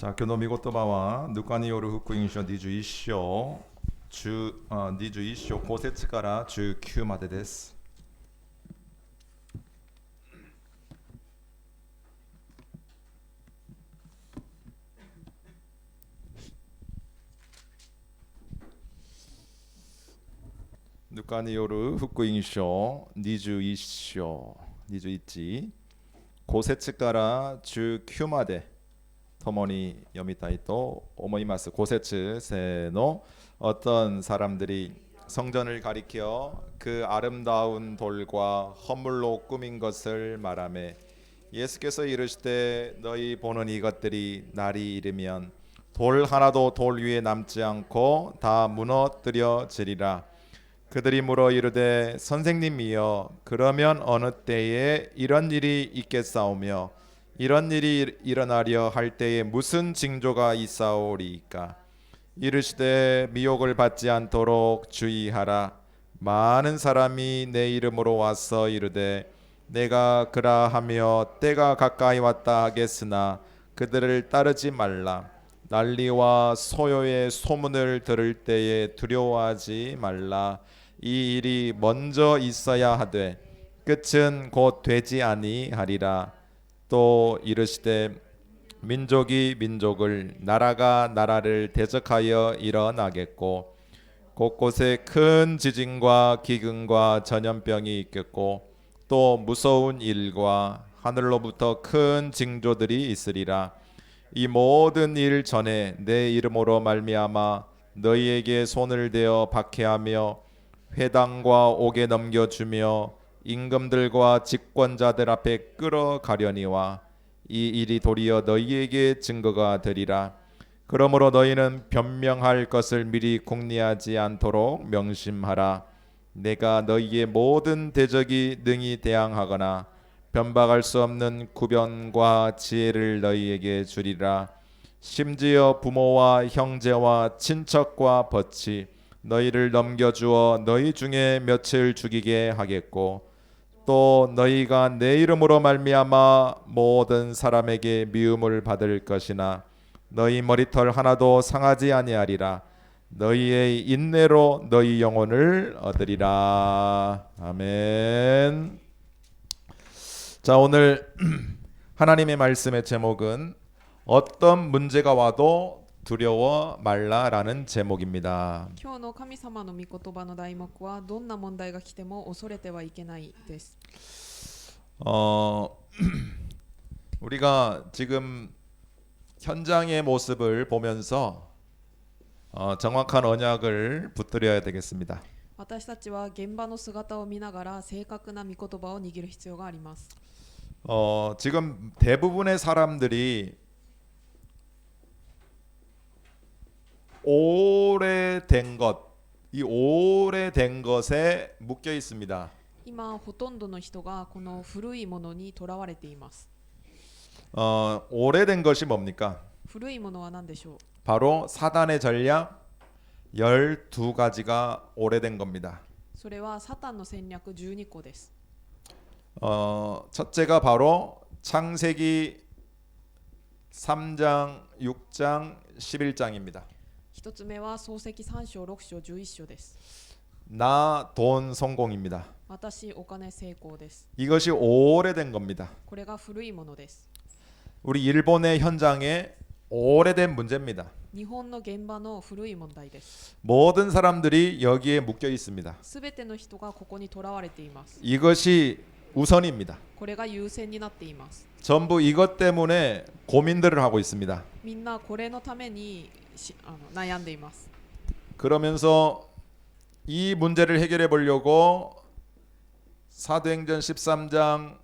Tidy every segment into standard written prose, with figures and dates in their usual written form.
じゃあ今日の御言葉はルカによる福音書21章21章5節から19までです。ルカによる福音書21章21 5節から19まで共に読みたいと思います。 5節せーの. 어떤 사람들이 성전을 가리켜 그 아름다운 돌과 허물로 꾸민 것을 말하매 예수께서 이르시되 너희 보는 이것들이 날이 이르면 돌 하나도 돌 위에 남지 않고 다 무너뜨려지리라. 그들이 물어 이르되 선생님이여 그러면 어느 때에 이런 일이 있겠사오며 이런 일이 일어나려 할 때에 무슨 징조가 있사오리이까. 이르시되 미혹을 받지 않도록 주의하라. 많은 사람이 내 이름으로 와서 이르되 내가 그라하며 때가 가까이 왔다 하겠으나 그들을 따르지 말라. 난리와 소요의 소문을 들을 때에 두려워하지 말라. 이 일이 먼저 있어야 하되 끝은 곧 되지 아니하리라. 또 이르시되 민족이 민족을 나라가 나라를 대적하여 일어나겠고 곳곳에 큰 지진과 기근과 전염병이 있겠고 또 무서운 일과 하늘로부터 큰 징조들이 있으리라. 이 모든 일 전에 내 이름으로 말미암아 너희에게 손을 대어 박해하며 회당과 옥에 넘겨주며 임금들과 직권자들 앞에 끌어가려니와 이 일이 도리어 너희에게 증거가 되리라. 그러므로 너희는 변명할 것을 미리 궁리하지 않도록 명심하라. 내가 너희의 모든 대적이 능히 대항하거나 변박할 수 없는 구변과 지혜를 너희에게 주리라. 심지어 부모와 형제와 친척과 벗이 너희를 넘겨주어 너희 중에 몇을 죽이게 하겠고 또 너희가 내 이름으로 말미암아 모든 사람에게 미움을 받을 것이나 너희 머리털 하나도 상하지 아니하리라. 너희의 인내로 너희 영혼을 얻으리라. 아멘. 자, 오늘 하나님의 말씀의 제목은 어떤 문제가 와도 두려워 말라라는 제목입니다. 今日の神様の御言葉の題目はどんな問題が来ても恐れてはいけないです。 우리가 지금 현장의 모습을 보면서 정확한 언약을 붙들어야 되겠습니다. 私たちは現場の姿を見ながら正確な御言葉を握る必要があります。 지금 대부분의 사람들이 오래된 것, 이 오래된 것에 묶여 있습니다. 今ほとんどの人がこの古いものにとらわれています。 오래된 것이 뭡니까? 古いものは何でしょう。 바로 사단의 전략 12가지가 오래된 겁니다. それはサタンの戦略12個です。 첫째가 바로 창세기 3장, 6장, 11장입니다. 一つ目は創世記3章6章11章です。 나 돈 성공입니다. 私お金成功です。 이것이 오래된 겁니다. これが古いものです。 우리 일본의 현장에 오래된 문제입니다. 日本の現場の古い問題です。 모든 사람들이 여기에 묶여 있습니다. すべての人がここにとらわれています。 이것이 우선입니다. これが優先になっています。 전부 이것 때문에 고민들을 하고 있습니다. みんなこれのために悩んでいます。 그러면서 이 문제를 해결해 보려고 사도행전 13장,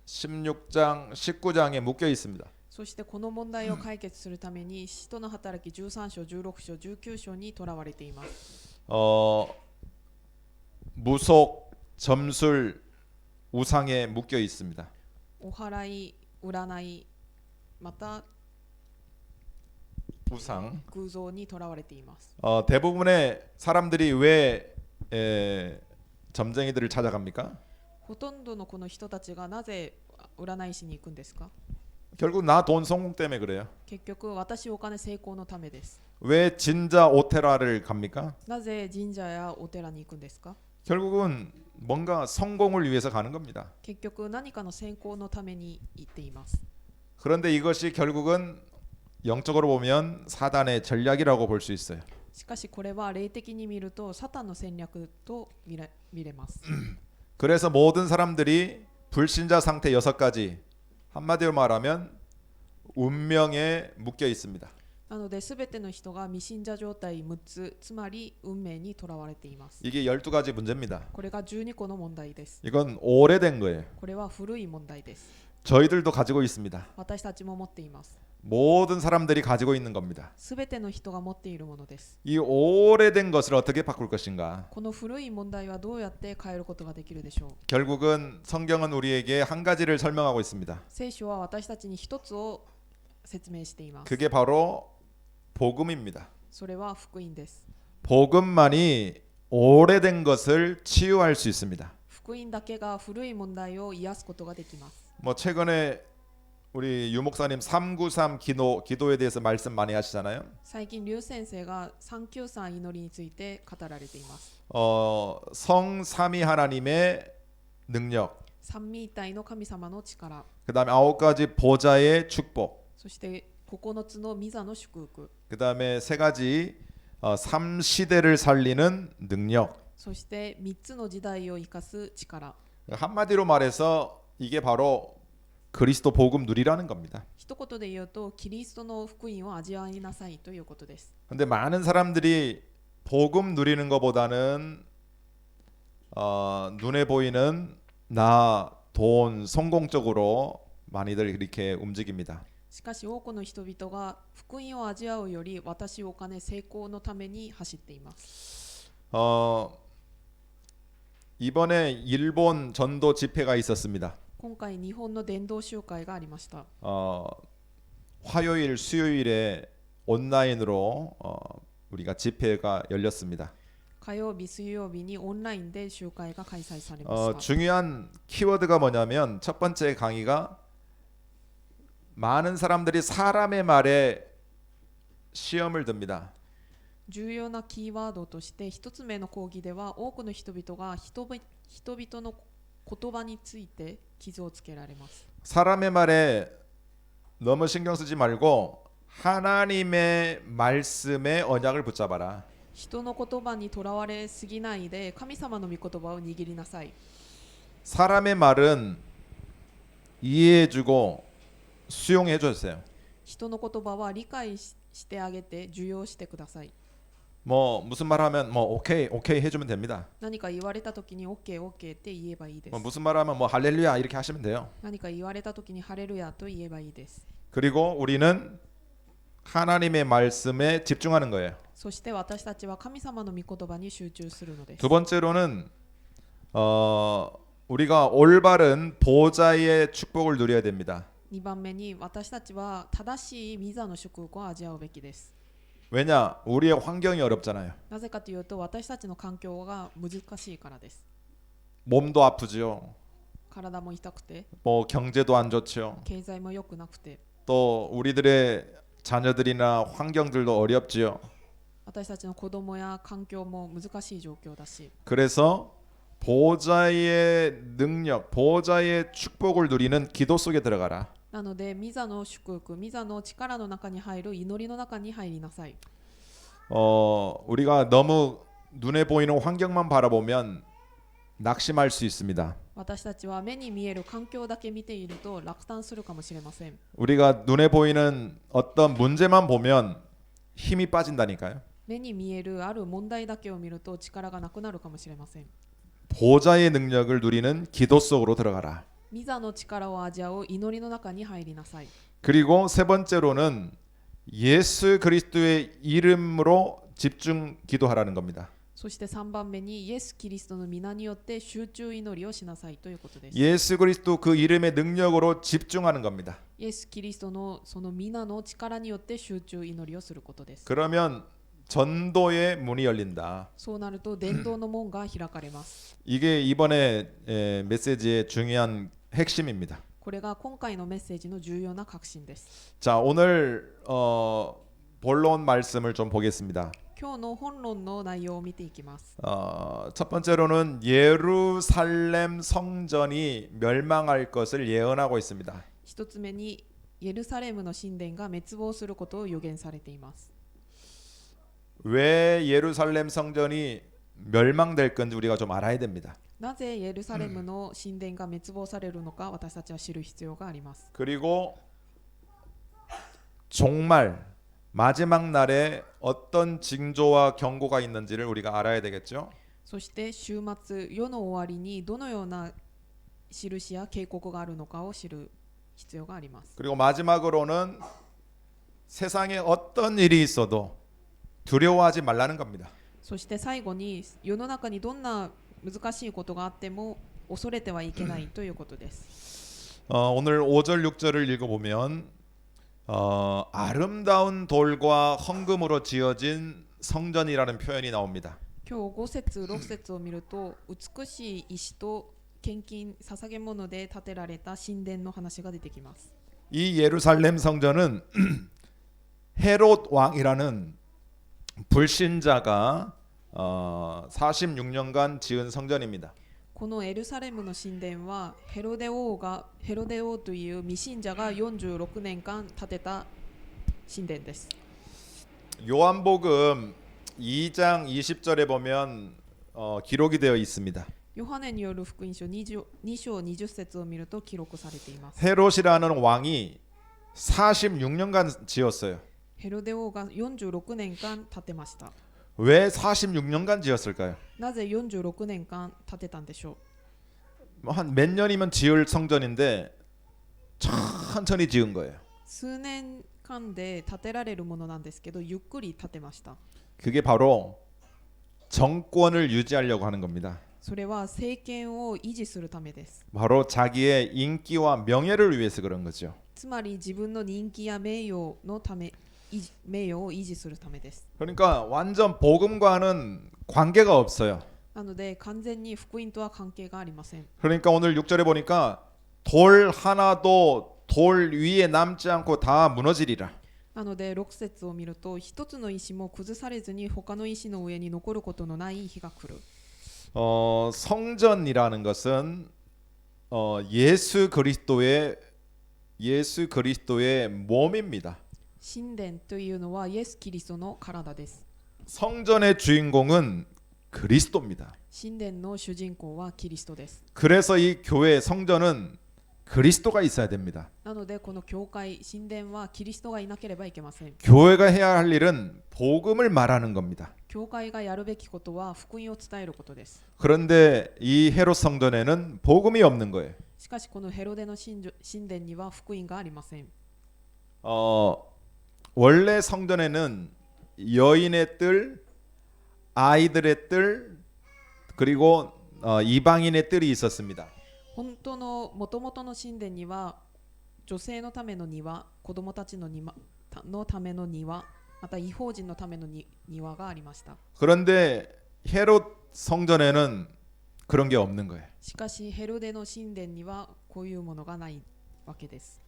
16장, 19장에 묶여 있습니다. そしてこの問題を解決するために使徒の働き13章、16章、19章にとらわれています。 무속, 점술, 우상에 묶여 있습니다. お祓い、占い、また 우상. 偶像にとらわれています。 대부분의 사람들이 왜 점쟁이들을 찾아갑니까? ほとんどのこの人たちがなぜ占い師に行くんですか？ 결국 나 돈 성공 때문에 그래요. 結局私お金成功のためです。 왜 진자 오테라를 갑니까? なぜ神社やお寺に行くんですか？ 결국은 뭔가 성공을 위해서 가는 겁니다. 結局何かの成功のために行っています。 그런데 이것이 결국은 영적으로 보면 사단의 전략이라고 볼 수 있어요. しかしこれは霊的に見るとサタンの戦略と見れます。 그래서 모든 사람들이 불신자 상태 6가지 한마디로 말하면 운명에 묶여 있습니다. なので全ての人が未信者状態6つ、つまり運命にとらわれています。 이게 12가지 문제입니다. これが12個の問題です。 이건 오래된 거예요. これは古い問題です。 저희들도 가지고 있습니다. 私たちも持っています。 모든 사람들이 가지고 있는 겁니다. 全ての人が持っているものです。 이 오래된 것을 어떻게 바꿀 것인가? この古い問題はどうやって変えることができるでしょう。 결국은 성경은 우리에게 한 가지를 설명하고 있습니다. 聖書は私たちに一つを説明しています。 그게 바로 복음입니다. それは福音です。 복음만이 오래된 것을 치유할 수 있습니다. 福音だけが古い問題を癒すことができます。 뭐 최근에 우리 유 목사님 393 기도에 대해서 말씀 많이 하시잖아요. 最近劉先生が393祈りについて語られています。 성삼위 하나님의 능력, 三位一体の神様の力、 그다음에 9가지 보좌의 축복, そして9つの御座の祝福、 그다음에 3가지 3시대를 살리는 능력. そして3つの時代を生かす力。 한마디로 말해서 이게 바로 그리스도 복음 누리라는 겁니다. 一言で言うとキリストの福音を味わいなさいということです。 근데 많은 사람들이 복음 누리는 것보다는 눈에 보이는 나, 돈, 성공 쪽으로 많이들 이렇게 움직입니다. しかし多くの人々が福音を味わうより私お金成功のために走っています。 이번에 일본 전도 집회가 있었습니다. 今回日本の伝道集会がありました。 화요일, 수요일에 온라인으로 우리가 집회가 열렸습니다. 火曜日、水曜日にオンラインで集会が開催されました。 중요한 키워드가 뭐냐면 첫 번째 강의가 많은 사람들이 사람의 말에 시험을 듭니다. 重要なキーワードとして一つ目の講義では多くの人々が人々の言葉について傷をつけられます。 사람의 말에 너무 신경 쓰지 말고 하나님의 말씀의 언약을 붙잡아라. 人の言葉にとらわれすぎないで神様の御言葉を握りなさい。 사람의 말은 이해해주고 수용해줬어요. 人の言葉は理解してあげて受容してください。 뭐 무슨 말하면 뭐 오케이 해주면 됩니다. 何か言われた時に OK って言えばいいです。 뭐 무슨 말하면 뭐 할렐루야 이렇게 하시면 돼요. 何か言われた時にハレルヤと言えばいいです。 그리고 우리는 하나님의 말씀에 집중하는 거예요. そして私たちは神様の御言葉に集中するのです。 두 번째로는 우리가 올바른 보좌의 축복을 누려야 됩니다. 2番目に私たちは正しい御座の祝福を味わうべきです。 왜냐? 우리의 환경이 어렵잖아요. なぜかというと私たちの環境が難しいからです。 몸도 아프죠. 体も痛くて、 뭐 경제도 안 좋죠. 経済も良くなくて、 또 우리들의 자녀들이나 환경들도 어렵지요. 私たちの子供や環境も難しい状況だし、 그래서 보좌의 능력, 보좌의 축복을 누리는 기도 속에 들어가라. なので御座の祝福、御座の力の中に入る祈りの中に入りなさい。 우리가 너무 눈에 보이는 환경만 바라보면 낙심할 수 있습니다. 私たちは目に見える環境だけ見ていると落胆するかもしれません。 우리가 눈에 보이는 어떤 문제만 보면 힘이 빠진다니까요. 目に見えるある問題だけを見ると力がなくなるかもしれません。 보좌의 능력을 누리는 기도 속으로 들어가라. 御座の力を味わう祈りの中に入りなさい。 그리고 세 번째로는 예수 그리스도의 이름으로 집중 기도하라는 겁니다. そして3番目にイエス・キリストの皆によって集中祈りをしなさいということです。 예수 그리스도 그 이름의 능력으로 집중하는 겁니다. イエス・キリストのその皆の力によって集中祈りをすることです。 그러면 전도의 문이 열린다. そうなると伝道の門が開かれます。 이게 이번에 메시지의 중요한 핵심입니다. これが今回のメッセージの重要な核心です。 자, 오늘 본론 말씀을 좀 보겠습니다. 今日の本論の内容を見ていきます。 첫 번째로는 예루살렘 성전이 멸망할 것을 예언하고 있습니다. 一つ目にエルサレムの神殿が滅亡することを予言されています。 왜 예루살렘 성전이 멸망될 건지 우리가 좀 알아야 됩니다. なぜエルサレムの神殿が滅亡されるのか私たちは知る必要があります。 그리고 종말 마지막 날에 어떤 징조와 경고가 있는지를 우리가 알아야 되겠죠. そして週末世の終わりにどのような印や警告があるのかを知る必要があります。 그리고 마지막으로는 세상에 어떤 일이 있어도 두려워하지 말라는 겁니다. そして最後に世の中にどんな難しいことがあっても恐れてはいけないということです。 오늘 5절 6절을 읽어보면 아름다운 돌과 헌금으로 지어진 성전이라는 표현이 나옵니다. 今日5節6節を見ると美しい石と献金捧げ物で建てられた神殿の話が出てきます。 이 예루살렘 성전은 헤롯 왕이라는 불신자가 46년간 지은 성전입니다. このエルサレムの神殿はヘロデ王という未信者が46年間建てた神殿です。 요한복음 2장 20절에 보면 기록이 되어 있습니다. ヨハネによる福音書2章20節を見ると記録されています。 헤롯이라는 왕이 46년간 지었어요. ヘロデ王が46年間建てました。 왜 46년간 지었을까요? なぜ46年間建てたんでしょう。 한 몇 년이면 지을 성전인데 천천히 지은 거예요. 数年間で建てられるものなんですけどゆっくり建てました。 그게 바로 정권을 유지하려고 하는 겁니다. それは政権を維持するためです。 바로 자기의 인기와 명예를 위해서 그런 거죠. つまり自分の人気や名誉のため名誉を維持するためです。 그러니까 완전 복음과는 관계가 없어요. なので完全に福音とは関係がありません。 그러니까 오늘 6절에 보니까 돌 하나도 돌 위에 남지 않고 다 무너지리라. なので6節を見ると一つの石も崩されずに他の石の上に残ることのない日が来る。 성전이라는 것은 예수 그리스도의 몸입니다. 神殿というのはイエス・キリストの体です。 성전의 주인공은 그리스도입니다. 神殿の主人公はキリストです。 그래서 이 교회 성전은 그리스도가 있어야 됩니다. なのでこの教会神殿はキリストがいなければいけません。 교회가 해야 할 일은 복음을 말하는 겁니다. 教会がやるべきことは福音を伝えることです。 그런데 이 헤롯 성전에는 복음이 없는 거예요. しかしこのヘロデの神殿には福音がありません。 원래 성전에는 여인의 뜰, 아이들의 뜰, 그리고 이방인의 뜰이 있었습니다. 本当の元々の神殿には女性のための庭、子供たちのための庭、また異邦人のための庭がありました。 그런데 헤롯 성전에는 그런 게 없는 거예요. しかしヘロデの神殿にはこういうものがないわけです。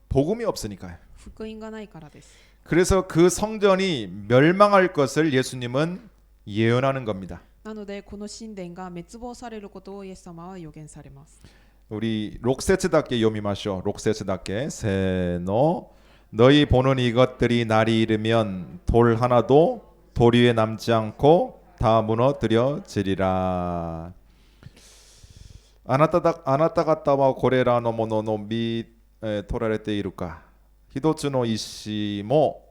복음이 없으니까요. 福音がないからです。 그래서 그 성전이 멸망할 것을 예수님은 예언하는 겁니다. なのでこの神殿が滅亡されることをイエス様は予言されます。 우리 록세츠답게 요미마쇼. 록세츠답게 세노 너희 보는 이것들이 날이 이르면 돌 하나도 돌 위에 남지 않고 다 무너뜨려지리라. 아나타 가타와 고레라 노모노노 미 토라레테 이루까 히도츠노 이시모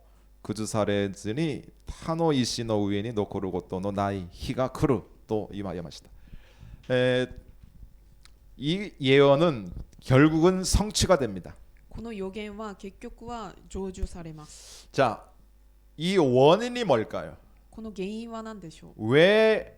구즈사레즈니 타노 이시노 우에니 노코르 고토노 나이 히가 크루 또 이마야마시다. 이 예언은 결국은 성취가 됩니다. この予言は結局は成就されます。 자, 이 원인이 뭘까요? この原因は何でしょう。 왜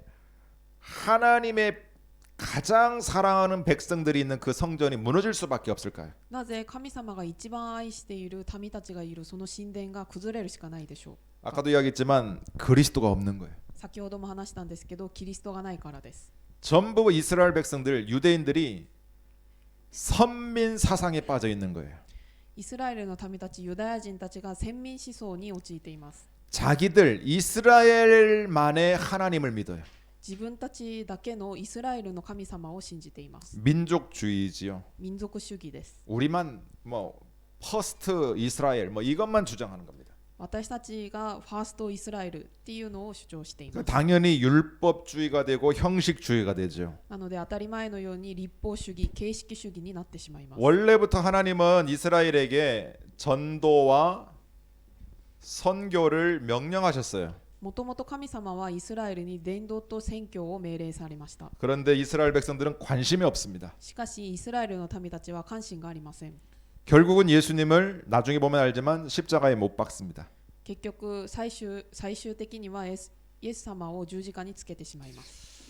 하나님의 가장 사랑하는 백성들이 있는 그 성전이 무너질 수밖에 없을까요? なぜ神様が一番愛している民たちがいるその神殿が崩れるしかないでしょう。 아까도 이야기했지만 그리스도가 없는 거예요. 先ほども話したんですけどキリストがないからです。 전부 이스라엘 백성들 유대인들이 선민 사상에 빠져 있는 거예요. イスラエルの民たちユダヤ人たちが先民思想に陥っています。 자기들 이스라엘만의 하나님을 믿어요. 自分たちだけのイスラエルの神様を信じています。 민족주의지요. 民族主義です。 우리만 뭐 퍼스트 이스라엘 뭐 이것만 주장하는 겁니다. 私たちがファーストイスラエルっていうのを主張しています。 당연히 율법주의가 되고 형식주의가 되죠. なので当たり前のように立法主義、形式主義になってしまいます。 원래부터 하나님은 이스라엘에게 전도와 선교를 명령하셨어요. もともと神様はイスラエルに伝道と宣教を命令されました。 그런데 이스라엘 백성들은 관심이 없습니다. しかしイスラエルの民たちは関心がありません。 결국은 예수님을 나중에 보면 알지만 십자가에 못 박습니다. 結局最終的にはイエス様を十字架につけてしまいます。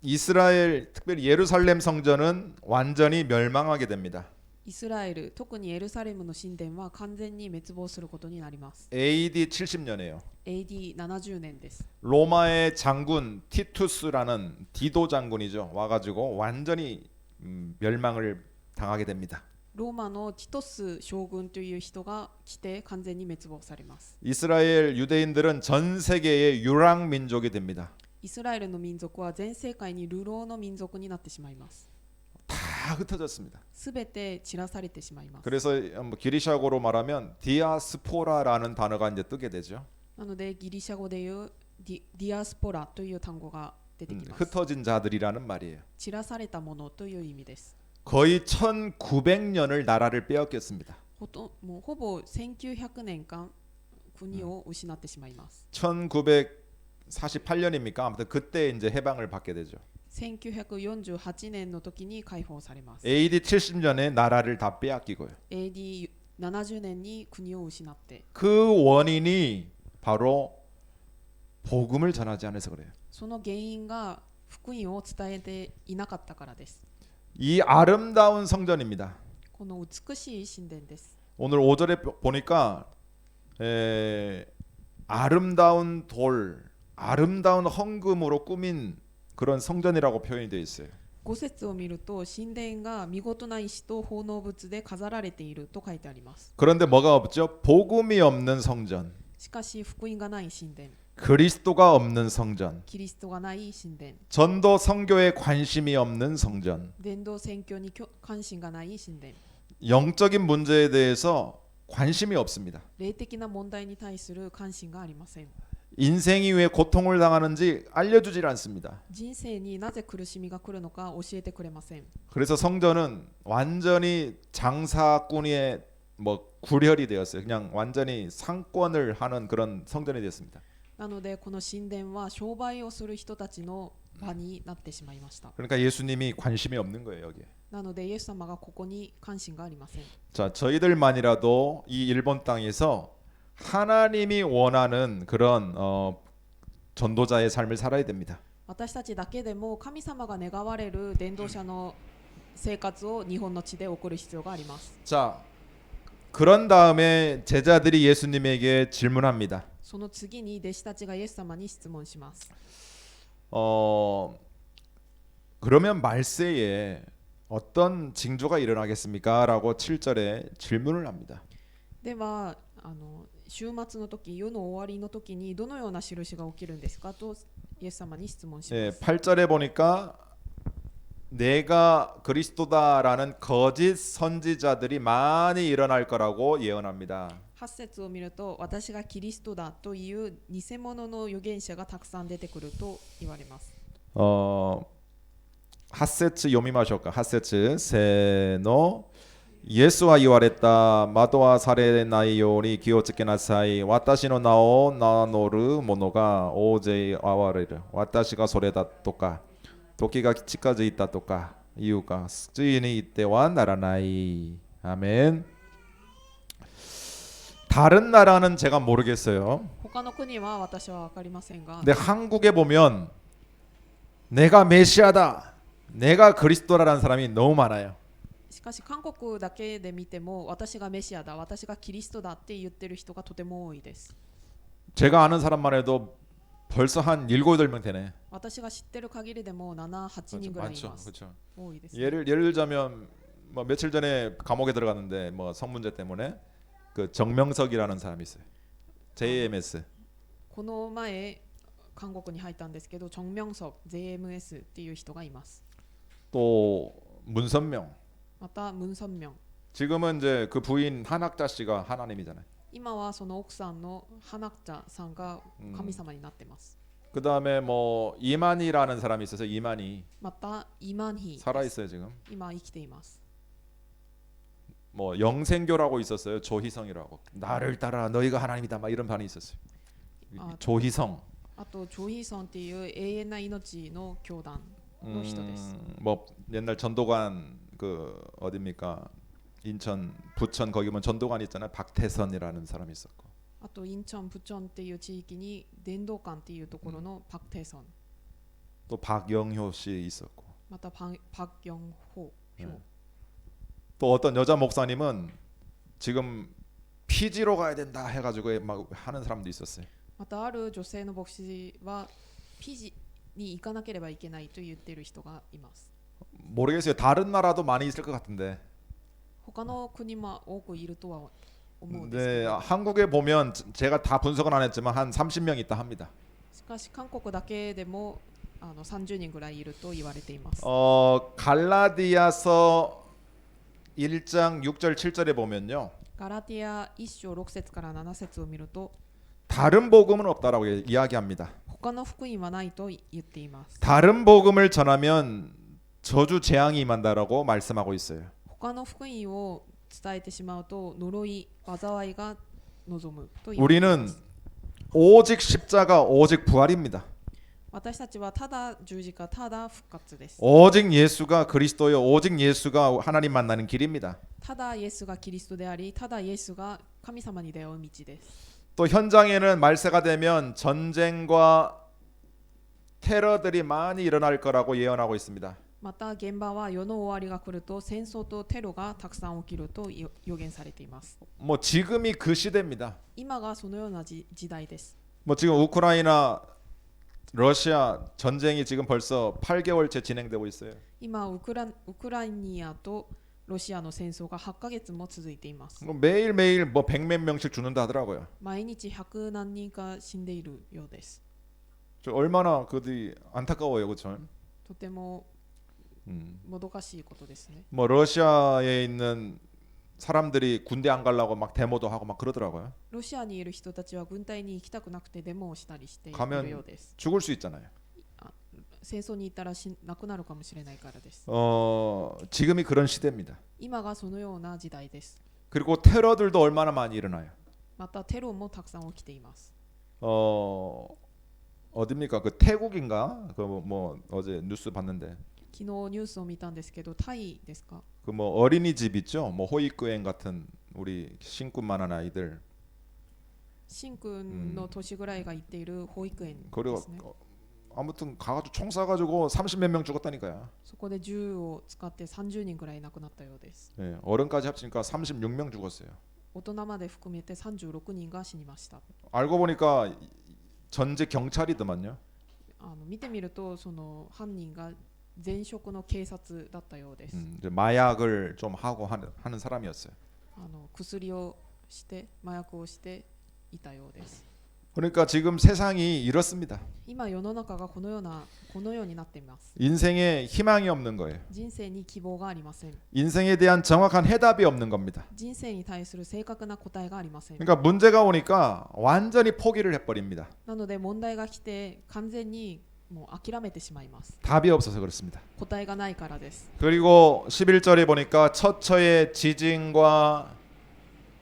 이스라엘 특별히 예루살렘 성전은 완전히 멸망하게 됩니다. イスラエル、特にエルサレムの神殿は完全に滅亡することになります。 AD 70년이에요. AD70 年です。 로마의 장군 티투스라는 디도 장군이죠. 와가지고 완전히 멸망을 당하게 됩니다. ローマのティトス将軍という人が来て完全に滅亡されます。 이스라엘 유대인들은 전 세계의 유랑 민족이 됩니다. イスラエルの民族は全世界に流浪の民族になってしまいます。 다 흩어졌습니다. すべて散らされてしまいます。 그래서 기리샤고로 말하면 디아스포라라는 단어가 이제 뜨게 되죠. なのでギリシャ語でいうディアスポラという単語が出てきます。 흩어진 자들이라는 말이에요. 散らされたものという意味です。 거의 1900년을 나라를 빼앗겼습니다. もうほぼ1900年間国を失ってしまいます。 1948년입니까? 아무튼 그때 이제 해방을 받게 되죠. 1948年の時に解放されます。 AD 70년에 나라를 다 빼앗기고요. AD70 年に国を失って、 그 원인이 바로 복음을 전하지 않아서 그래요. その原因が福音を伝えていなかったからです。 이 아름다운 성전입니다. この美しい神殿です。 오늘 5절에 보니까 아름다운 돌, 아름다운 헌금으로 꾸민 그런 성전이라고 표현이 되어 있어요. 5節を見ると神殿が見事な石と奉納物で飾られていると書いてあります。 그런데 뭐가 없죠? 복음이 없는 성전, しかし福音がない神殿、 그리스도가 없는 성전, キリストがない神殿、 전도 선교에 관심이 없는 성전, 伝道宣教に関心がない神殿、 영적인 문제에 대해서 관심이 없습니다. 霊的な問題に対する関心がありません。 인생이 왜 고통을 당하는지 알려주질 않습니다. 人生になぜ苦しみが来るのか教えてくれません。 그래서 성전은 완전히 장사꾼의 뭐 구렬이 되었어요. 그냥 완전히 상권을 하는 그런 성전이 됐습니다. なのでこの神殿は商売をする人たちの場になってしまいました。 그러니까 예수님이 관심이 없는 거예요, 여기에. なのでイエス様がここに関心がありません。 자, 저희들만이라도 이 일본 땅에서 하나님이 원하는 그런 전도자의 삶을 살아야 됩니다. 私たちだけでも神様が願われる伝道者の生活を日本の地で送る必要があります。 자, 그런 다음에 제자들이 예수님에게 질문합니다. その次に弟子たちがイエス様に質問します。 그러면 말세에 어떤 징조가 일어나겠습니까? 라고 7절에 질문을 합니다. では週末の時、世の終わりの時にどのような印が起きるんですかとイエス様に質問します。 8절에 보니까 내가 그리스도다라는 거짓 선지자들이 많이 일어날 거라고 예언합니다. 8節を見ると私がキリストだという偽物の預言者がたくさん出てくると言われます。 8節読みましょうか。8節せーの。イエスは言われた。惑わされないように気をつけなさい。私の名を名乗る者が大勢現れる。私がそれだとか、時が近づいたとか言うか、ついに言ってはならない。아멘. 다른 나라는 제가 모르겠어요. 他の国は私は分かりませんが、 근데 한국에 보면 내가 메시아다, 내가 그리스도라는 사람이 너무 많아요. しかし韓国だけで見ても私がメシアだ、私がキリストだって言ってる人がとても多いです。 제가 아는 사람만 해도 벌써 한 7, 8명 되네. 私が知ってる限りでも7、8人ぐらいい 많죠. ます。 그렇죠. 多いですね。 예를 들자면 뭐 며칠 전에 감옥에 들어갔는데 뭐 성문제 때문에 그 정명석이라는 사람이 있어요. JMS. この前韓国に入ったんですけど、チョンミョンソク JMS っていう人がいます。 또 문선명. またムンソンミョン。 지금은 이제 그 부인 한학자 씨가 하나님이잖아요. 今はその奥さんのハナクチャさんが神様になってます。 그 다음에 뭐 이만희라는 사람이 있어서 이만희 またイマンヒ 살아 있어요 지금. 今生きています。 뭐 영생교라고 있었어요. 조희성이라고. 나를 따라 너희가 하나님이다 막 이런 반이 있었어요. 조희성. あとジョヒソンっていう永遠な命の教団の人です。 뭐 옛날 전도관 그 어딥니까? 인천 부천 거기 보면 전도관 있잖아요. 박태선이라는 사람이 있었고. あとインチョン、プチョンっていう地域に伝道館っていうところのパクテソン、 또 박영효 씨 있었고. またパクヨンホ、 또 어떤 여자 목사님은 지금 피지로 가야 된다 해가지고 막 하는 사람도 있었어요. またある女性の牧師はピジに行かなければいけないと言っている人がいます。 모르겠어요. 다른 나라도 많이 있을 것 같은데. 他の国も多くいるとは思うんですけ 네, ど、 한국에 보면 제가 다 분석은 안 했지만 한 30명 있다 합니다. しかし韓国だけでも30人ぐらいいると言われています。 갈라디아서 1장 6절 7절에 보면요. ガラティア1章6節から7節を見ると、 다른 복음은 없다라고 이야기합니다. 他の福音はないと言っています。 다른 복음을 전하면 저주 재앙이 임한다라고 말씀하고 있어요. 他の福音を伝えてしまうと呪い、災いが望むと言っています。 우리는 오직 십자가, 오직 부활입니다. 私たちはただ十字架、ただ復活です。 오직 예수가 그리스도요, 오직 예수가 하나님 만나는 길입니다. ただイエスがキリストであり、ただイエスが神様に出会う道です。 또 현장에는 말세가 되면 전쟁과 테러들이 많이 일어날 거라고 예언하고 있습니다. また現場は世の終わりが来ると戦争とテロがたくさん起きると予言されています。 뭐 지금이 그 시대입니다. 今がそのような時代です。 뭐 지금 우크라이나 러시아 전쟁이 지금 벌써 8개월째 진행되고 있어요. 今ウクライナとロシアの戦争が8ヶ月も続いています。 매일매일 뭐 100몇 명씩 죽는다 하더라고요. 毎日100何人か死んでいるようです。 저 얼마나 그들이 안타까워요, 그렇죠? とてももどかしいことですね。 뭐 러시아에 있는 사람들이 군대 안 가려고 막 데모도 하고 막 그러더라고요. ロシアにいる人たちは軍隊に行きたくなくてデモをしたりしている 가면 ようです。 죽을 수 있잖아요. 戦争に行ったら亡くなるかもしれないからです。 지금이 그런 시대입니다. 今がそのような時代です。 그리고 테러들도 얼마나 많이 일어나요. またテロもたくさん起きています。 어딥니까? 그 태국인가? 그 뭐 어제 뉴스 봤는데 昨日ニュースを見たんですけど、タイですか？ 그 뭐 어린이집 있죠? 뭐 호익교행 같은 우리 신군만한 아이들 シン君の年ぐらいが行っている保育園で 그리고 すね。 아무튼 가가지고 총 쏴가지고 30몇 명 죽었다니까요. そこで銃を使って30人ぐらい亡くなったようです。 네, 어른까지 합치니까 36명 죽었어요. 大人まで含めて36人が死にました。 알고 보니까 전직 경찰이더만요. 見てみるとその犯人が前職の警察だったようです。 이제 마약을 좀 하고 하는 사람이었어요. 薬をして麻薬をしていたようです。 그러니까 지금 세상이 이렇습니다. 今世の中がこのようになっています。 인생에 희망이 없는 거예요. 人生に希望がありません。 인생에 대한 정확한 해답이 없는 겁니다. 人生に対する正確な答えがありません。 그러니까 문제가 오니까 완전히 포기를 해버립니다. なので問題が来て完全にもう諦めてしまいます。 답이 없어서 그렇습니다. 答えがないからです。 그리고 11절에 보니까 처처에 지진과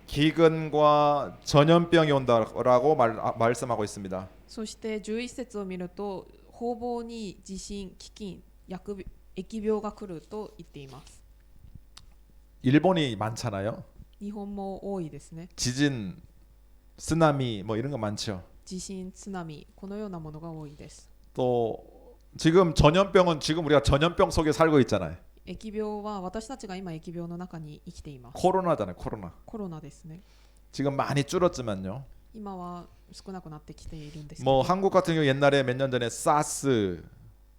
기근과 전염병이 온다라고 말씀하고 있습니다. そして11節を見ると方々に地震、飢饉、疫病が来ると言っています。 일본이 많잖아요. 日本も多いですね。 지진, 쓰나미 뭐 이런 거 많죠. 地震、津波、このようなものが多いです。 또 지금 전염병은 지금 우리가 전염병 속에 살고 있잖아요. 疫病は私たちが今疫病の中に生きています。 코로나잖아요. 코로나. コロナですね。 지금 많이 줄었지만요. 今は少なくなってきているんですけ 뭐 ど、 한국 같은 경우 옛날에 몇 년 전에 사스,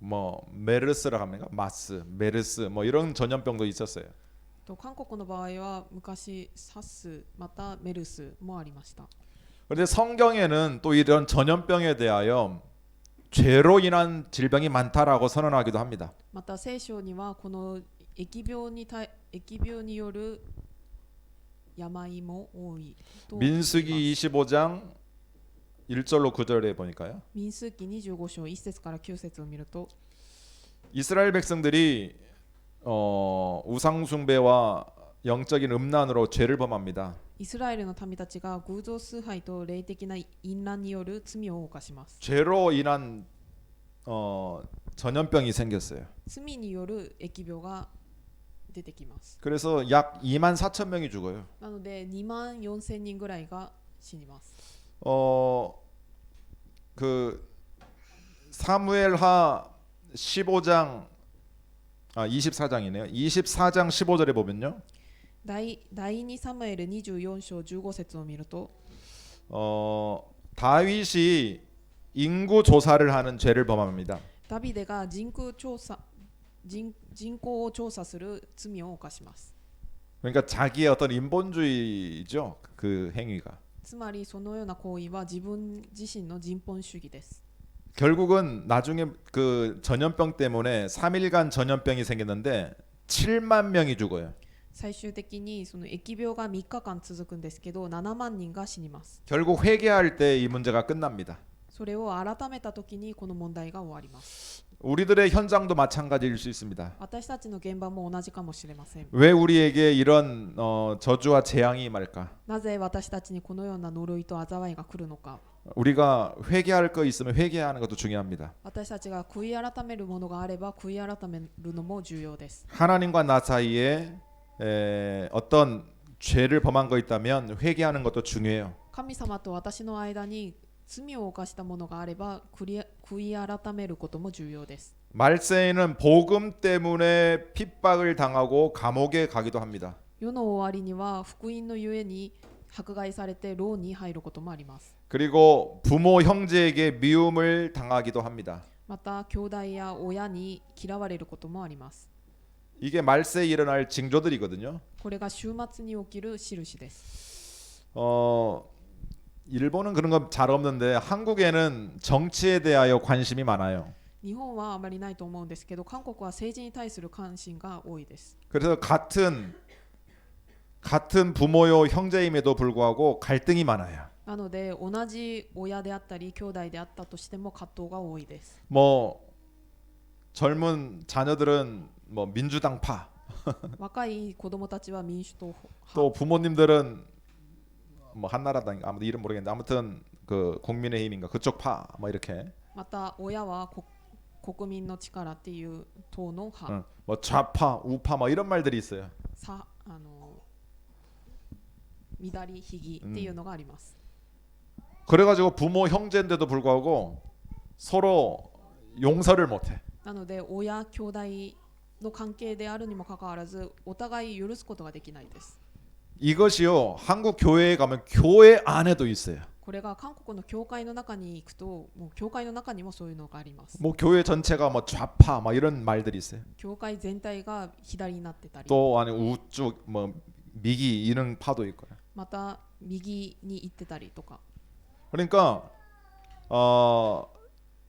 뭐 메르스라고 합니까? 마스, 메르스 뭐 이런 전염병도 있었어요. と韓国の場合は昔サスまたメルスもありました。 그런데 성경에는 또 이런 전염병에 대하여 죄로 인한 질병이 많다라고 선언하기도 합니다. また聖書にはこの疫病による病も多いと言います。 민수기 25장 1절로 9절에 보니까요. 民数記25章1節から9節を見ると、 이스라엘 백성들이 우상 숭배와 영적인 음란으로 죄를 범합니다. イスラエルの民たちが偶像崇拝と霊的な淫乱による罪を犯します。 죄로 인한 전염병이 생겼어요. 罪による疫病が出てきます。 그래서 약 2만 4천 명이 죽어요. なので2万4千人ぐらいが死にます。 그 사무엘하 15장 24장이네요. 24장 15절에 보면요. 第2サムエル24章15節を見ると、 다윗이 인구 조사를 하는 죄를 범합니다. ダビデが人口を調査する罪を犯します。 그러니까 자기의 어떤 인본주의죠. 그 행위가. つまりそのような行為は自分自身の人本主義です。 결국은 나중에 그 전염병 때문에 3일간 전염병이 생겼는데 7만 명이 죽어요. 最終的にその疫病が3日間続くんですけど、7万人が死にます。 결국 회개할 때 이 문제가 끝납니다. それを改めた時にこの問題が終わります。 우리들의 현장도 마찬가지일 수 있습니다. 私たちの現場も同じかもしれません。 왜 우리에게 이런 저주와 재앙이 임할까? なぜ私たちにこのような呪いと災いが来るのか。 우리가 회개할 거 있으면 회개하는 것도 중요합니다. 私たちが悔い改めるものがあれば悔い改めるのも重要です。 하나님과 나 사이에 어떤 죄를 범한 거 있다면 회개하는 것도 중요해요. 神様と私の間に罪を犯したものがあれば悔い改めることも重要です。 말세에는 복음 때문에 핍박을 당하고 감옥에 가기도 합니다. 世の終わりには福音のゆえに迫害されて牢に入ることもあります。 그리고 부모 형제에게 미움을 당하기도 합니다. また兄弟や親に嫌われることもあります。 이게 말세에 일어날 징조들이거든요. これが終末に起きる印です。 일본은 그런 건 잘 없는데 한국에는 정치에 대하여 관심이 많아요. 日本はあまりないと思うんですけど、韓国は政治に対する関心が多いです。 그래서 같은 부모요 형제임에도 불구하고 갈등이 많아요. なので同じ親であったり兄弟であったとしても葛藤が多いです。 뭐 젊은 자녀들은 뭐 민주당파, 若い子供たちは民主党派、 또 부모님들은 뭐 한나라당 아무튼 이름 모르겠는데 아무튼 그 국민의힘인가 그쪽 파 뭐 이렇게. また親は国民の力っていう党の派、 뭐 좌파, 우파 뭐 이런 말들이 있어요. 左ひぎっていうのがあります。 그래가지고 부모 형제인데도 불구하고 서로 용서를 못해. なので親兄弟の関係であるにもかかわらずお互い許すことができないです。 이것이요 한국 교회에 가면 교회 안에도 있어요. これが韓国の教会の中に行くと、もう教会の中にもそういうのがあります。 뭐 교회 전체가 뭐 좌파 막 이런 말들이 있어요. 教会全体が左になってたり、 또 아니 우측 뭐 미기 이런 파도 있고요. また右に行ってたりとか。 그러니까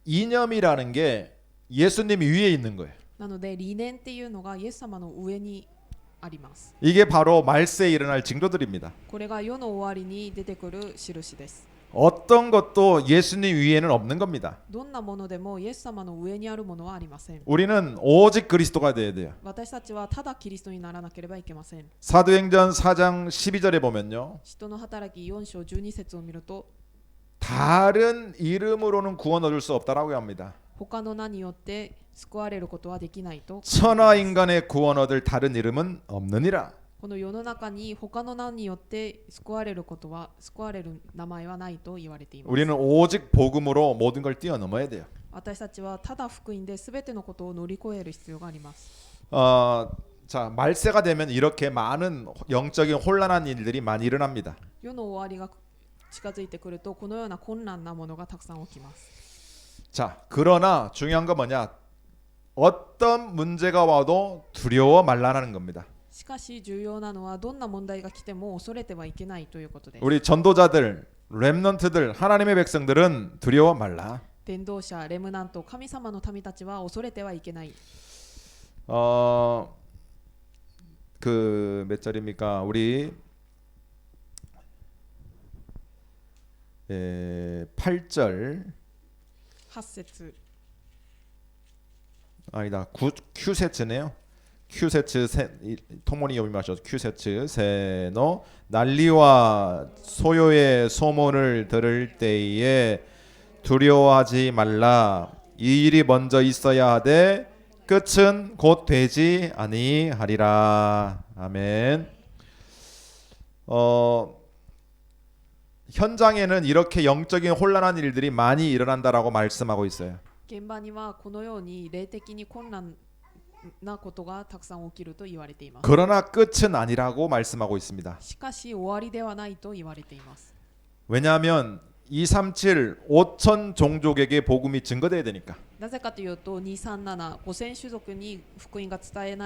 이념이라는 게 예수님 위에 있는 거예요. なので理念っていうのがイエス様の上にあります。 이게 바로 말세에 일어날 징조들입니다. これが世の終わりに出てくる印です。 어떤 것도 예수님 위에는 없는 겁니다. どんなものでもイエス様の上にあるものはありません。 우리는 오직 그리스도가 돼야 돼요. 私たちはただキリストにならなければいけません。 사도행전 4장 12절에 보면요. 使徒の働き4章12節を見ると、 다른 이름으로는 구원 얻을 수 없다라고 합니다. 他の名によって救われることはできないと。 천하 인간의 구원 얻을 다른 이름은 없느니라. この世の中に他の名によって救われる名前はないと言われています。 우리는 오직 복음으로 모든 걸 뛰어넘어야 돼요. 私たちはただ福音で全てのことを乗り越える必要があります。 자, 말세가 되면 이렇게 많은 영적인 혼란한 일들이 많이 일어납니다. 世の終わりが近づいてくるとこのような困難なものがたくさん起きます。 자, 그러나 중요한 건 뭐냐? 어떤 문제가 와도 두려워 말라는 겁니다. しかし重要なのはどんな問題が来ても恐れてはいけないということです。 우리 전도자들, 렘넌트들, 하나님의 백성들은 두려워 말라. 伝道者、レムナント、神様の民たちは恐れてはいけない。 그 몇 절입니까? 우리 8절 8節 아니다. 큐세츠네요. 큐세츠 토모니 요미마셔 큐세츠 세노 난리와 소요의 소문을 들을 때에 두려워하지 말라. 이 일이 먼저 있어야 하되 끝은 곧 되지 아니하리라. 아멘. 현장에는 이렇게 영적인 혼란한 일들이 많이 일어난다라고 말씀하고 있어요. 現場にはこのように霊的に困難なことがたくさん起きると言われています。 그러나 끝은 아니라고 말씀하고 있습니다. しかし終わりではないと言われています。 왜냐하면 237 5천 종족에게 복음이 증거돼야 되니까. なぜかというと237、5000種族に福音が伝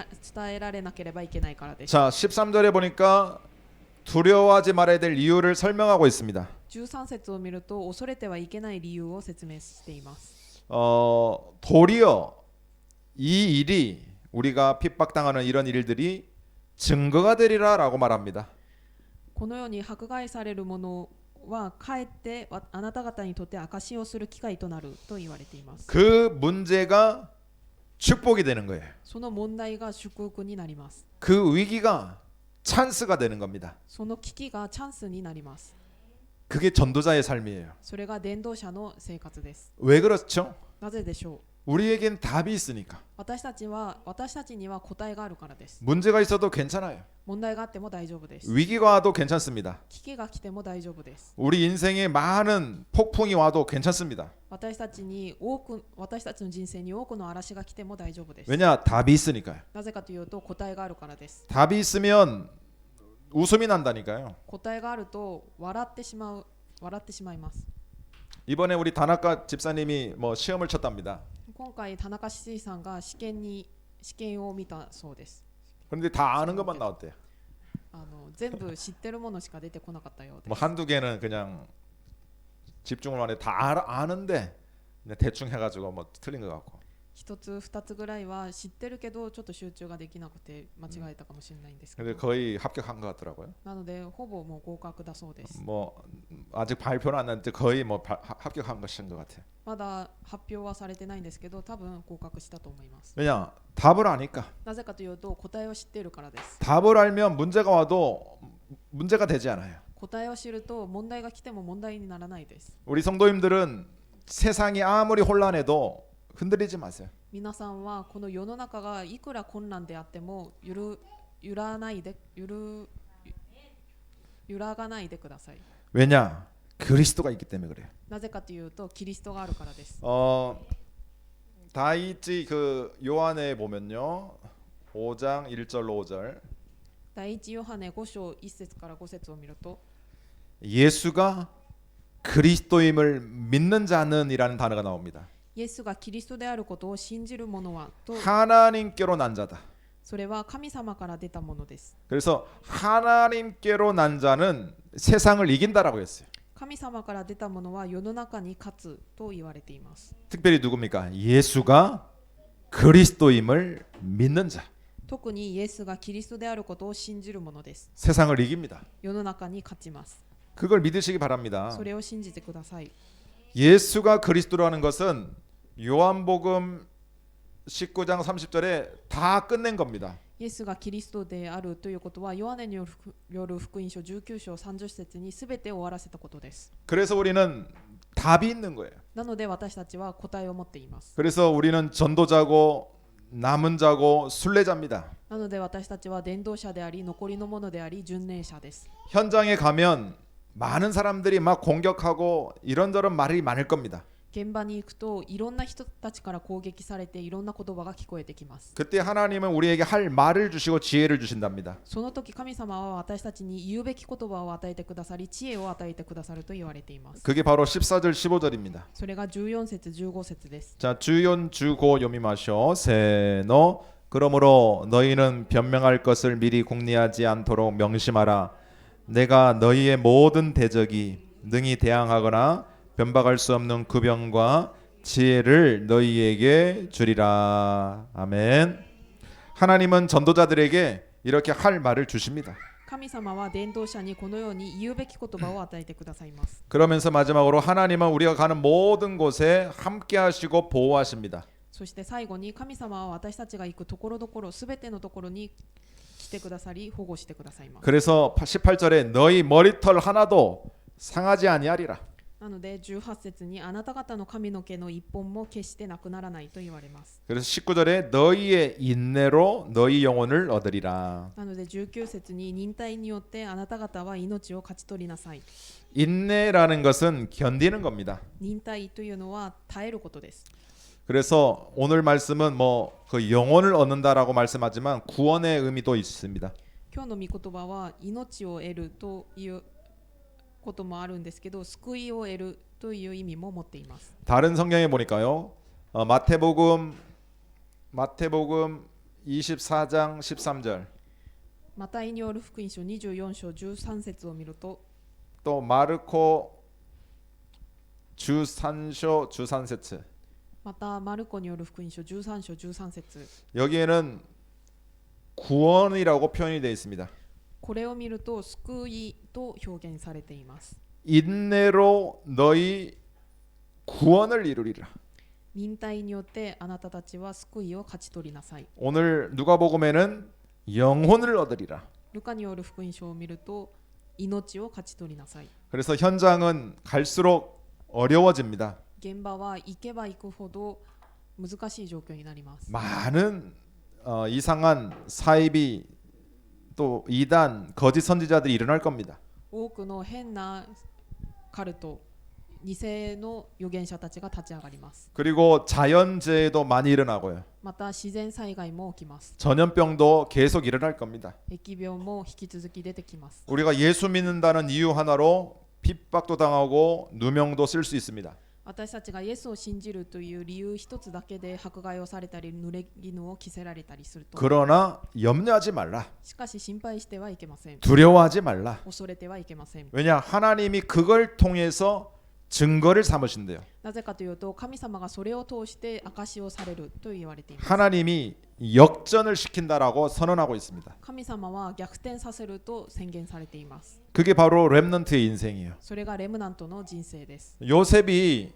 えられなければいけないからです。 자, 13절에 보니까 두려워하지 말아야 될 이유를 설명하고 있습니다. 13節を見ると恐れてはいけない理由を説明しています。 도리어 이 일이 우리가 핍박당하는 이런 일들이 증거가 되리라라고 말합니다. このように迫害されるものはかえってあなた方にとって証しをする機会となると言われています。 그 문제가 축복이 되는 거예요. その問題が祝福になります。 그 위기가 찬스가 되는 겁니다. その危機がチャンスになります。 그게 전도자의 삶이에요. それが伝道者の生活です。 왜 그렇죠? なぜでしょう。 우리에겐 답이 있으니까. 私たちには答えがあるからです。 문제가 있어도 괜찮아요. 問題があっても大丈夫です。 위기가 와도 괜찮습니다. 危機が来ても大丈夫です。 우리 인생에 많은 폭풍이 와도 괜찮습니다. 私たちの人生に多くの嵐が来ても大丈夫です。 왜냐? 답이 있으니까요. なぜかというと答えがあるからです。 답이 있으면 웃음이 난다니까요. 答えがあると笑ってしまいます。 이번에 우리 다나카 집사님이 뭐 시험을 쳤답니다. 今回田中志さんが試験を見たそうです。 그런데 다 아는 것만 나왔대요. 全部知ってるものしか出てこなかったようです。 뭐 한두 개는 그냥 집중을 안 해 다 아는데 그냥 대충 해가지고 뭐 틀린 것 같고. 一つ二つぐらいは知ってるけどちょっと集中ができなくて間違えたかもしれないんですけ 근데 ど、 거의 합격한 것 같더라고요. なのでほぼもう合格だそうです。 뭐 아직 발표는 안 났는데 거의 뭐 합격한 것인 것 같아요. まだ発表はされてないんですけど多分合格したと思います。 왜냐? 답을 아니까. なぜかというと答えを知っているからです。 답을 알면 문제가 와도 문제가 되지 않아요. 答えを知ると問題が来ても問題にならないです。 우리 성도님들은 세상이 아무리 혼란해도 흔들리지 마세요. 皆さんはこの世の中がいくら困難であっても揺らがないでください。 왜냐? 그리스도가 있기 때문에 그래요. なぜかというとキリストがあるからです。 다이치 그 요한에 보면요. 5장 1절로 5절. 第一ヨハネ5章1節から5節を見ると 예수가 그리스도임을 믿는 자는이라는 단어가 나옵니다. イエスがキリストであることを信じる者はと 하나님께로 난 자다. それは神様から出たものです。 그래서 하나님께로 난 자는 세상을 이긴다라고 했어요. 神様から出たものは世の中に勝つと言われています。 특별히 누굽니까? 예수가 그리스도임을 믿는 자. 特にイエスがキリストであることを信じるものです。 세상을 이깁니다. 世の中に勝ちます。 그걸 믿으시기 바랍니다. それを信じてください。 예수가 그리스도라는 것은 요한복음 19장 30절에 다 끝낸 겁니다. イエスがキリストであるということはヨハネによる福音書19章30節に全て終わらせたことです。 그래서 우리는 답이 있는 거예요. なので私たちは答えを持っています。 그래서 우리는 전도자고 남은 자고 순례자입니다. なので私たちは伝道者であり残りのものであり巡礼者です。 현장에 가면 많은 사람들이 막 공격하고 이런저런 말이 많을 겁니다. 現場に行くといろんな人たちから攻撃されていろんな言葉が聞こえてきます。 그때 하나님은 우리에게 할 말을 주시고 지혜를 주신답니다. その時神様は私たちに言うべき言葉を与えてくださり知恵を与えてくださると言われています。 그게 바로 14절 15절입니다. それが14節15節です。 자, 주연 주고 요미마쇼 세노 그러므로 너희는 변명할 것을 미리 궁리하지 않도록 명심하라. 내가 너희의 모든 대적이 능히 대항하거나 변박할 수 없는 구병과 지혜를 너희에게 주리라. 아멘. 하나님은 전도자들에게 이렇게 할 말을 주십니다. 神様は伝道者にこのように言うべき言葉を与えてくださいます。 그러면서 마지막으로 하나님은 우리가 가는 모든 곳에 함께 하시고 보호하십니다. そして最後に神様は私たちが行くところどころすべてのところに来てくださり保護してくださいます。 그래서 18절에 너희 머리털 하나도 상하지 아니하리라. なので18節にあなた方の髪の毛の一本も決してなくならないと言われます。 그래서 19절에 너희의 인내로 너희 영혼을 얻으리라. なので19節に忍耐によってあなた方は命を勝ち取りなさい。 인내라는 것은 견디는 겁니다. 忍耐というのは耐えることです。 그래서 오늘 말씀은 뭐 그 영혼을 얻는다라고 말씀하지만 구원의 의미도 있습니다. 今日の御言葉は命を得るということもあるんですけど救いを得るという意味も持っています。 다른 성경에 보니까요. 마태복음 24장 13절 マタイによる福音書24章13節を見ると 또 마르코 주산쇼 주산세츠 またマルコによる福音書13章13節 여기에는 구원이라고 표현이 되어 있습니다. これを見ると救いと表現されています。 인내로 너희 구원을 이루리라. 忍耐によってあなたたちは救いを勝ち取りなさい。 오늘 누가복음에는 영혼을 얻으리라. ルカによる福音書を見ると命を勝ち取りなさい。 그래서 현장은 갈수록 어려워집니다. 現場は行けば行くほど難しい状況になります。 많은 이상한 사이비 또 이단 거짓 선지자들이 일어날 겁니다. 多くの変なカルト、偽の預言者たちが立ち上がります。 그리고 자연재해도 많이 일어나고요. また自然災害も起きます。 전염병도 계속 일어날 겁니다. 疫病も引き続き出てきます。 우리가 예수 믿는다는 이유 하나로 핍박도 당하고 누명도 쓸 수 있습니다. 私たちがイエスを信じるという理由一つだけで迫害をされたり濡れ衣を着せられたりすると 그러나 염려하지 말라. しかし心配してはいけません。 두려워하지 말라. 恐れてはいけません。 왜냐 하나님이 그걸 통해서 증거를 삼으신대요. なぜかというと神様がそれを通して証をされると言われています。 하나님이 역전을 시킨다라고 선언하고 있습니다. 神様は逆転させると宣言されています。 그게 바로 렘넌트의 인생이에요. それがレムナントの人生です。 요셉이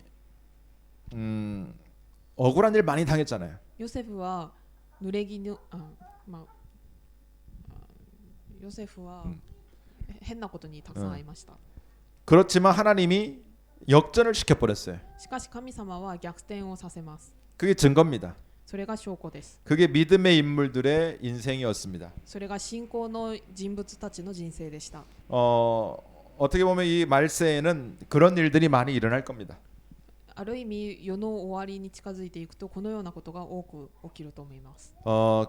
억울한 일 많이 당했잖아요. ヨセフは濡れ衣ヨセフは変なことにたくさん遭いました。 그렇지만 하나님이 역전을 시켜버렸어요. しかし神様は逆転をさせます。 그게 증거입니다. それが証拠です。 그게 믿음의 인물들의 인생이었습니다. それが信仰の人物たちの人生でした。 어떻게 보면 이 말세에는 그런 일들이 많이 일어날 겁니다. ある意味世の終わりに近づいていくとこのようなことが多く起きると思います。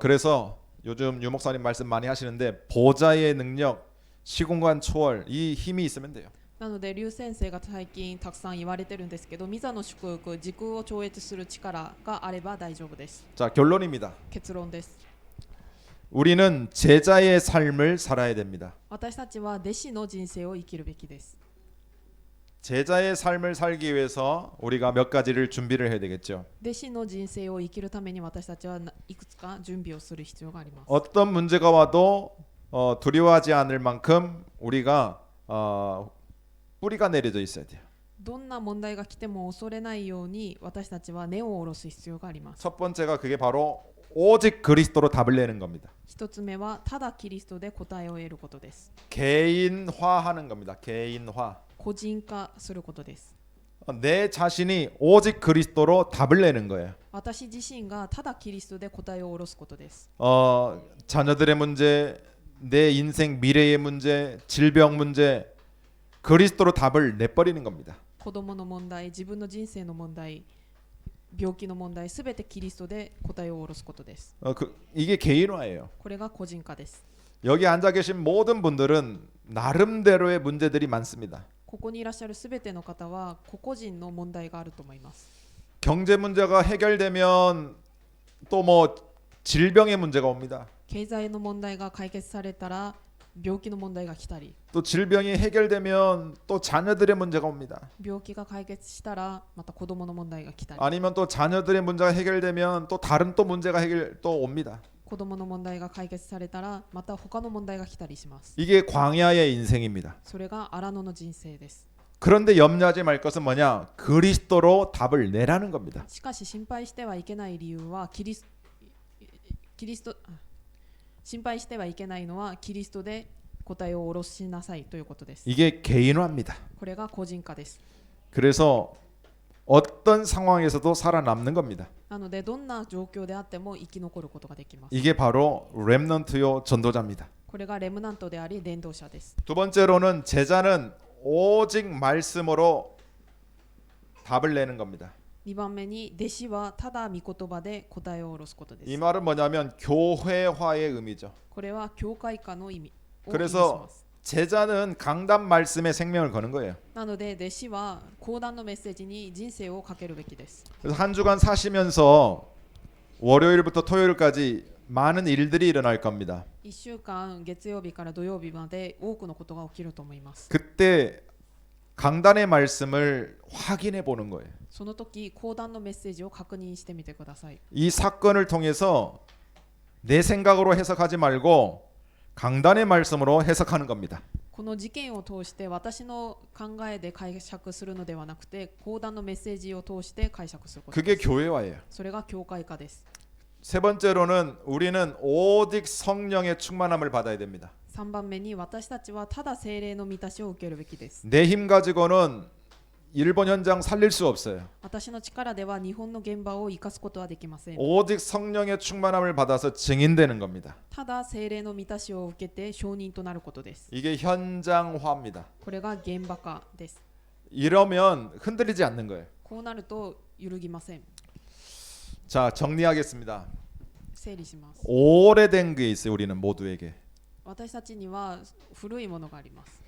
그래서 요즘 유 목사님 말씀 많이 하시는데 보좌의 능력, 시공간 초월 이 힘이 있으면 돼요. なので劉先生が最近たくさん言われてるんですけど、ミザの祝福、時空を超越する力があれば大丈夫です。 자, 결론입니다. 結論です。 우리는 제자의 삶을 살아야 됩니다. 私たちは弟子の人生を生きるべきです。 제자의 삶을 살기 위해서 우리가 몇 가지를 준비를 해야 되겠죠. 弟子の人生を生きるために私たちはいくつか準備をする必要があります。 어떤 문제가 와도 두려워하지 않을 만큼 우리가 뿌리가 내려져 있어야 돼요. どんな問題が来ても恐れないように私たちは根を下ろす必要があります。 첫 번째가 그게 바로 오직 그리스도로 답을 내는 겁니다. 一つ目はただキリストで答えを得ることです。 개인화하는 겁니다. 개인화. 個人化することです。 내 자신이 오직 그리스도로 답을 내는 거예요. 私自身がただキリストで答えを下ろすことです。 자녀들의 문제, 내 인생 미래의 문제, 질병 문제 그리스도로 답을 내버리는 겁니다. 子供の問題、自分の人生の問題、病気の問題、すべてキリストで答えを下ろすことです。 이게 개인화예요. これが個人化です。 여기 앉아 계신 모든 분들은 나름대로의 문제들이 많습니다. ここにいらっしゃるすべての方は個々人の問題があると思います。 경제 문제가 해결되면 또 뭐 질병의 문제가 옵니다. 経済の問題が解決されたら病気の問題が来たり、 또 질병이 해결되면 또 자녀들의 문제가 옵니다. 病気が解決したらまた子供の問題が来たり、 아니면 또 자녀들의 문제가 해결되면 또 다른 또 문제가 해결 또 옵니다. 子供の問題が解決されたらまた他の問題が来たりします。 이게 광야의 인생입니다. それが荒野の人生です。 그런데 염려하지 말 것은 뭐냐? 그리스도로 답을 내라는 겁니다. しかし心配してはいけない理由はキリスト心配してはいけないのはキリストで答えを下ろしなさいということです。 이게 개인화입니다. これが個人化です。 그래서 어떤 상황에서도 살아남는 겁니다. なのでどんな状況であっても生き残ることができます。 이게 바로 렘넌트요 전도자입니다. これがレムナントであり伝道者です。 두 번째로는 제자는 오직 말씀으로 답을 내는 겁니다. 2番目に弟子はただ御言葉で答えを下ろすことです。 이 말은 뭐냐면 교회화의 의미죠. これは教会化の意味を意味し 그래서 ます。 제자는 강단 말씀에 생명을 거는 거예요. なので弟子は講談のメッセージに人生をかけるべきです。 그래서 한 주간 사시면서 월요일부터 토요일까지 많은 일들이 일어날 겁니다. 1週間月曜日から土曜日まで多くのことが起きると思います。 그때 강단의 말씀을 확인해 보는 거예요. その時講談のメッセージを確認してみてください。 이 사건을 통해서 내 생각으로 해석하지 말고 강단의 말씀으로 해석하는 겁니다. この事件を通して私の考えで解釈するのではなくて講談のメッセージを通して解釈することで 그게 す。 교회화예요. それが教会化です。 세 번째로는 우리는 오직 성령의 충만함을 받아야 됩니다. 3番目に私たちはただ聖霊の満たしを受けるべきです。 내 힘 가지고는 일본 현장 살릴 수 없어요. 私の力では日本の現場を生かすことはできません。 오직 성령의 충만함을 받아서 증인되는 겁니다. ただ聖霊の満たしを受けて証人となることです。 이게 현장화입니다. これが現場化です。 이러면 흔들리지 않는 거예요. こうなると揺るぎません。 자, 정리하겠습니다. 整理します。 오래된 게 있어요. 우리는 모두에게. 私たちには古いものがあります。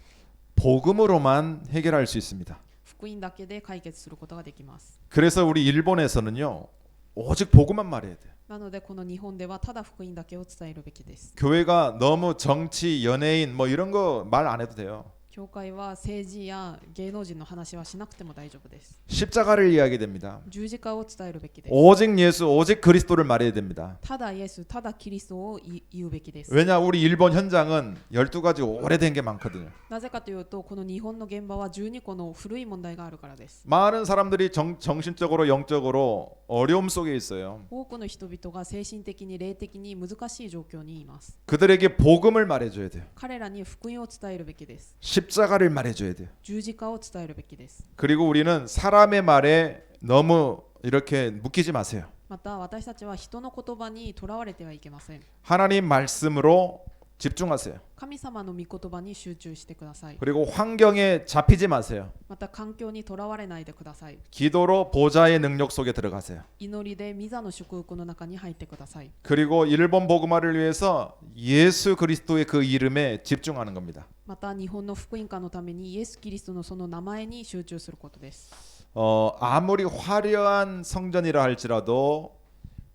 복음으로만 해결할 수 있습니다. 福音だけで解決することができます。 그래서 우리 일본에서는요. 오직 복음만 말해야 돼요. なのでこの日本ではただ福音だけを伝えるべきです。 교회가 너무 정치, 연예인 뭐 이런 거 말 안 해도 돼요. 教会は政治や芸能人の話はしなくても大丈夫です。 십자가를 이야기해야 됩니다. 十字架を伝えるべきです。 오직 예수, 오직 그리스도를 말해야 됩니다. ただイエス、ただキリストを言うべきです。 왜냐 우리 일본 현장은 12가지 오래된 게 많거든요. なぜかというとこの日本の現場は12個の古い問題があるからです。 많은 사람들이 정신적으로 영적으로 어려움 속에 있어요. 多くの人々が精神的に霊的に難しい状況にいます。 그들에게 복음을 말해줘야 돼요. 彼らに福音を伝えるべきです。 십자가를 말해줘야 돼요. 十字架を伝えるべきです。 그리고 우리는 사람의 말에 너무 이렇게 묶이지 마세요. また私たちは人の言葉にとらわれてはいけません。 하나님 말씀으로 집중하세요. 神様の御言葉に集中してください。 그리고 환경에 잡히지 마세요. また環境にとらわれないでください。 기도로 보좌의 능력 속에 들어가세요. 祈りで御座の祝福の中に入ってください。 그리고 일본 복음화를 위해서 예수 그리스도의 그 이름에 집중하는 겁니다. また日本の福音化のためにイエス・キリストのその名前に集中することです。 아무리 화려한 성전이라 할지라도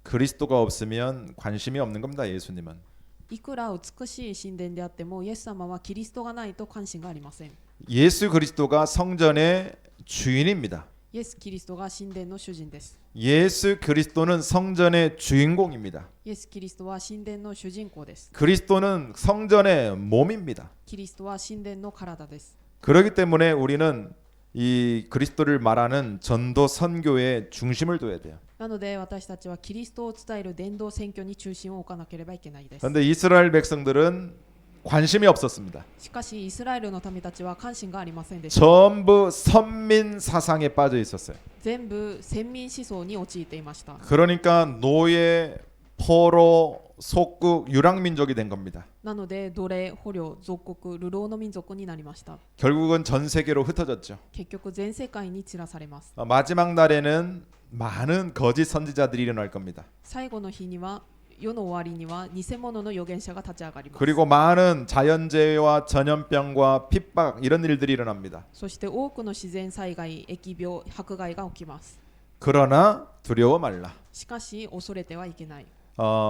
그리스도가 없으면 관심이 없는 겁니다. 예수님은. いくら美しい神殿であってもイエス様はキリストがないと関心がありません。 예수 그리스도가 성전의 주인입니다. イエス・キリストが神殿の主人です。 예수 그리스도는 성전의 주인공입니다. イエス・キリストは神殿の主人公です。 그리스도는 성전의 몸입니다. キリストは神殿の体です。 그렇기 때문에 우리는 이 그리스도를 말하는 전도 선교의 중심을 둬야 돼요. なので私たちはキリストを伝える伝道選挙に中心を置かなければいけないです。 그런데 이스라엘 백성들은 관심이 없었습니다. しかしイスラエルの民たちは関心がありませんでした。 전부 선민 사상에 빠져 있었어요. 全部先民思想に陥っていました。 그러니까 노예, 포로, 속국 유랑 민족이 된 겁니다. なので奴隷捕虜属国流浪の民族になりました。 결국은 전 세계로 흩어졌죠. 結局全世界に散らされます。 마지막 날에는 많은 거짓 선지자들이 일어날 겁니다. 最後の日には世の終わりには偽物の預言者が立ち上がります。 그리고 많은 자연재해와 전염병과 핍박 이런 일들이 일어납니다. そして多くの自然災害、疫病、迫害が起きます。 그러나 두려워 말라. しかし恐れてはいけない。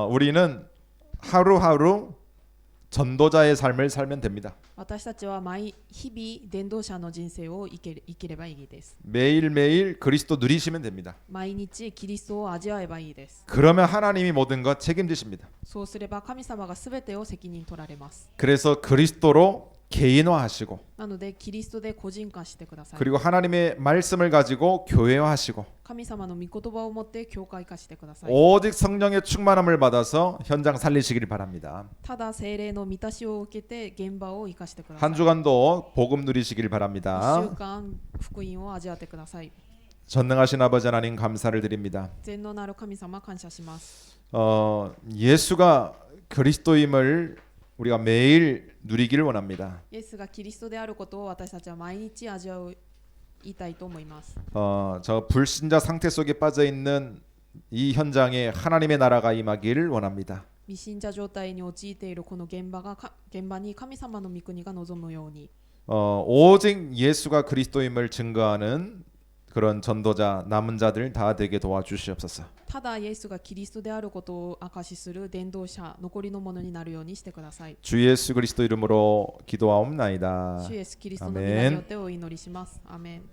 우리는 하루하루 전도자의 삶을 살면 됩니다. 私たちは日々伝道者の人生を生きればいいです。 매일매일 그리스도 누리시면 됩니다. 毎日キリストを味わえばいいです。 그러면 하나님이 모든 것 책임지십니다. そうすれば神様がすべてを責任取られます。 그래서 그리스도로 개인화하시고 なのでキリストで個人化してください。 그리고 하나님의 말씀을 가지고 교회화하시고 神様の御言葉を持って教会化してください。 오직 성령의 충만함을 받아서 현장 살리시길 바랍니다. ただ聖霊の満たしを受けて現場を生かしてください。 한 주간도 복음 누리시길 1 바랍니다. 週間福音を味わってください。 전능하신 아버지 하나님 감사를 드립니다. 全能なる神様感謝します。 예수가 그리스도임을 우리가 매일 누리기를 원합니다. イエスがキリストであることを私たちは毎日味わいたいと思います。 저 불신자 상태 속에 빠져 있는 이 현장에 하나님의 나라가 임하기를 원합니다. 未信者状態に陥っているこの現場に神様の御国が望むように、 오직 예수가 그리스도임을 증거하는 그런 전도자 남은 자들 다 되게 도와주시옵소서. ただイエスがキリストであることを証しする伝道者、残りのものになるようにしてください。 주 예수 그리스도 이름으로 기도하옵나이다. 主イエスキリストの皆によってお祈りします。アーメン。